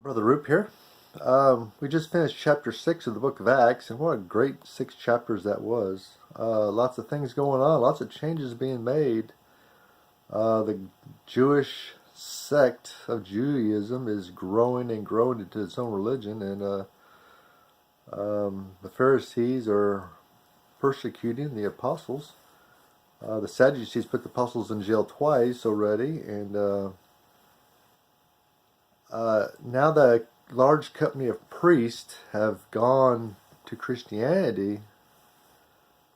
Brother Roop here. We just finished chapter 6 of the book of Acts, and what a great 6 chapters that was. Lots of things going on, lots of changes being made. The Jewish sect of Judaism is growing and growing into its own religion, and the Pharisees are persecuting the apostles. The Sadducees put the apostles in jail twice already, and now the large company of priests have gone to Christianity.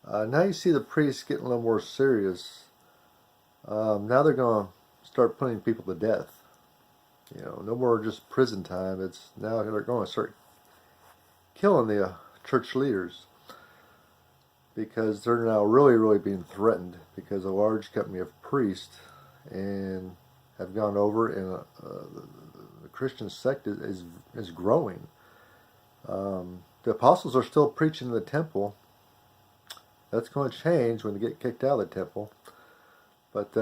Now you see the priests getting a little more serious. Now they're going to start putting people to death. No more just prison time. It's now they're going to start killing the church leaders because they're now really being threatened because a large company of priests and have gone over and the Christian sect is growing. The apostles are still preaching in the temple. That's going to change when they get kicked out of the temple. But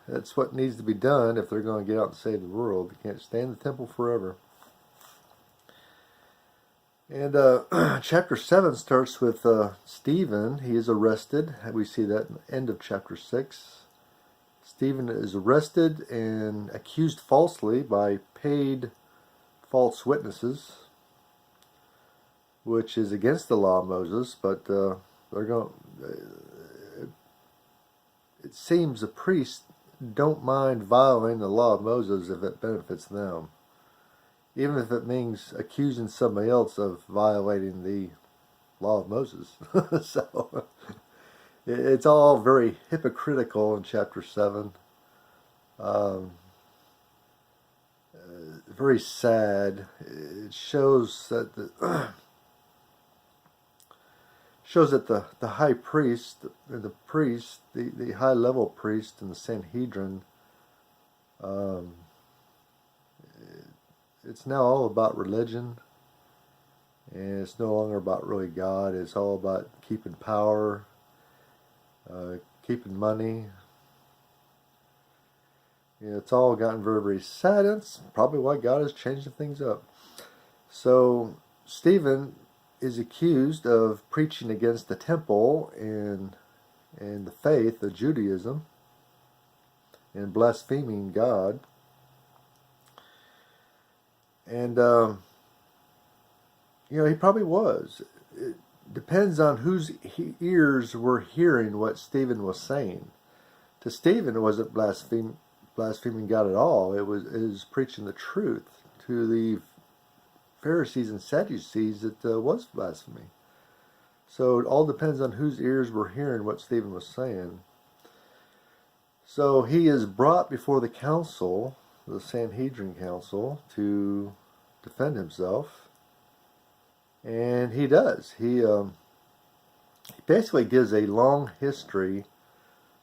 that's what needs to be done if they're going to get out and save the world. They can't stay in the temple forever. And chapter 7 starts with Stephen. He is arrested. We see that in the end of chapter 6. Stephen is arrested and accused falsely by paid false witnesses, which is against the law of Moses, but they're going. It seems the priests don't mind violating the law of Moses if it benefits them, even if it means accusing somebody else of violating the law of Moses. So it's all very hypocritical in chapter 7. Very sad. It shows that the high priest, the priest, the high level priest in the Sanhedrin, it's now all about religion, and it's no longer about really God. It's all about keeping power, keeping money. It's all gotten very sad. It's probably why God is changing things up. So Stephen is accused of preaching against the temple and the faith of Judaism and blaspheming God. And he probably was. It depends on whose ears were hearing what Stephen was saying. To Stephen, it wasn't blaspheming God at all. It was preaching the truth. To the Pharisees and Sadducees, it was blasphemy. So it all depends on whose ears were hearing what Stephen was saying. So he is brought before the council, the Sanhedrin Council, to defend himself. And he does. He basically gives a long history,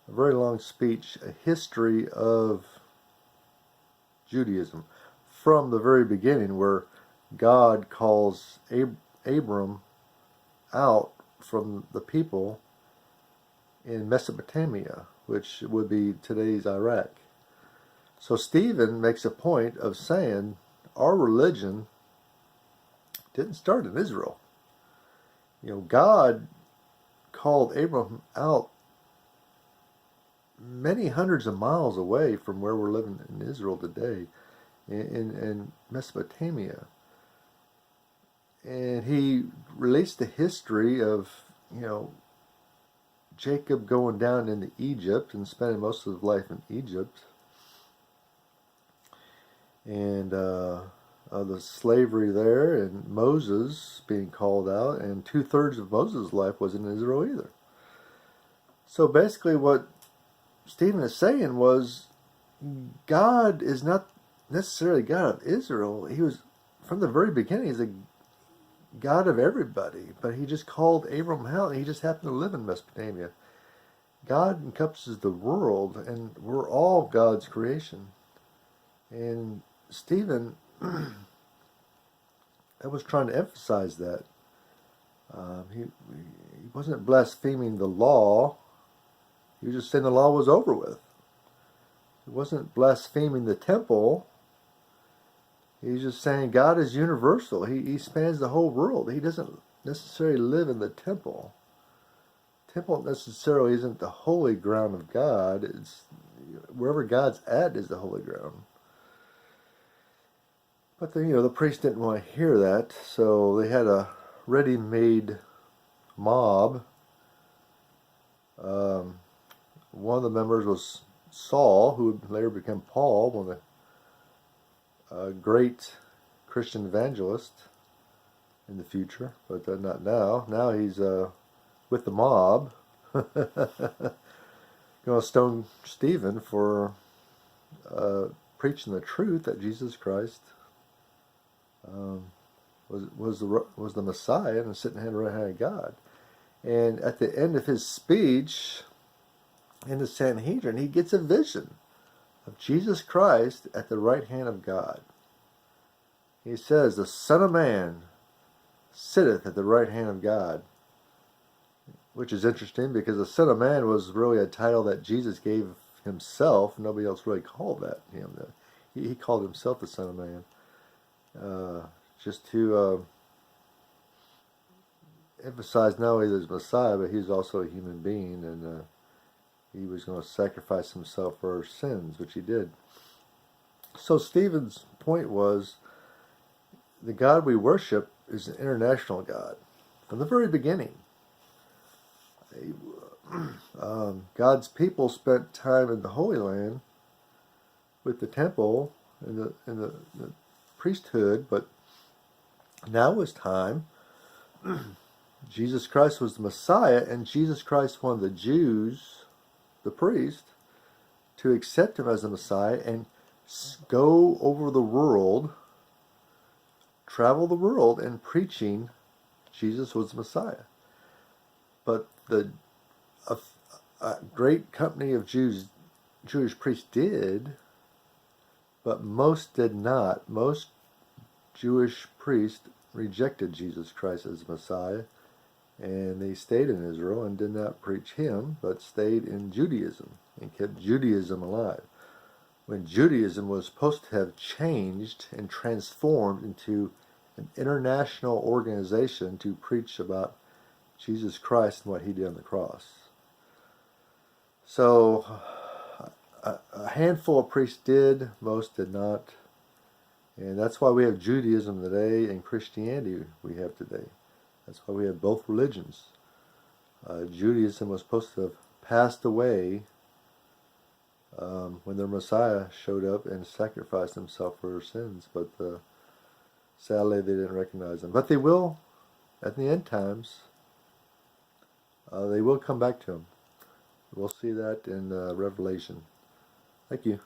a very long speech, a history of Judaism from the very beginning, where God calls Abram out from the people in Mesopotamia, which would be today's Iraq. So Stephen makes a point of saying our religion didn't start in Israel. God called Abram out many hundreds of miles away from where we're living in Israel today, in Mesopotamia. And he released the history of, Jacob going down into Egypt and spending most of his life in Egypt. And the slavery there, and Moses being called out, and 2/3 of Moses' life wasn't in Israel either. So basically what Stephen is saying was, God is not necessarily God of Israel. He was, from the very beginning, he's a God of everybody, but he just called Abram out, and he just happened to live in Mesopotamia. God encompasses the world, and we're all God's creation. And Stephen, I was trying to emphasize that. He wasn't blaspheming the law. He was just saying the law was over with. He wasn't blaspheming the temple. He's just saying God is universal. He spans the whole world. He doesn't necessarily live in the temple. Temple necessarily isn't the holy ground of God. It's wherever God's at is the holy ground. But the priest didn't want to hear that, so they had a ready-made mob. One of the members was Saul, who would later become Paul, one of the great Christian evangelist in the future, but not now. Now he's with the mob, going to stone Stephen for preaching the truth that Jesus Christ was the Messiah and sitting hand right hand of God. And at the end of his speech in the Sanhedrin, he gets a vision of Jesus Christ at the right hand of God. He says, "The Son of Man sitteth at the right hand of God," which is interesting because the Son of Man was really a title that Jesus gave himself. Nobody else really called that him. He called himself the Son of Man, just to emphasize not only his Messiah, but he's also a human being, and he was going to sacrifice himself for our sins, which he did. So Stephen's point was, the God we worship is an international God. From the very beginning, God's people spent time in the Holy Land with the temple and the priesthood, but now was time. Jesus Christ was the Messiah, and Jesus Christ wanted the Jews, the priest, to accept him as the Messiah and go over the world, travel the world, and preaching Jesus was the Messiah. But a great company of Jewish priests did, but most did not. Most Jewish priests rejected Jesus Christ as Messiah, and they stayed in Israel and did not preach him, but stayed in Judaism and kept Judaism alive. When Judaism was supposed to have changed and transformed into an international organization to preach about Jesus Christ and what he did on the cross. So a handful of priests did, most did not. And that's why we have Judaism today and Christianity we have today. That's why we have both religions. Judaism was supposed to have passed away when their Messiah showed up and sacrificed himself for their sins, but sadly they didn't recognize him. But they will, at the end times, they will come back to him. We'll see that in Revelation. Thank you.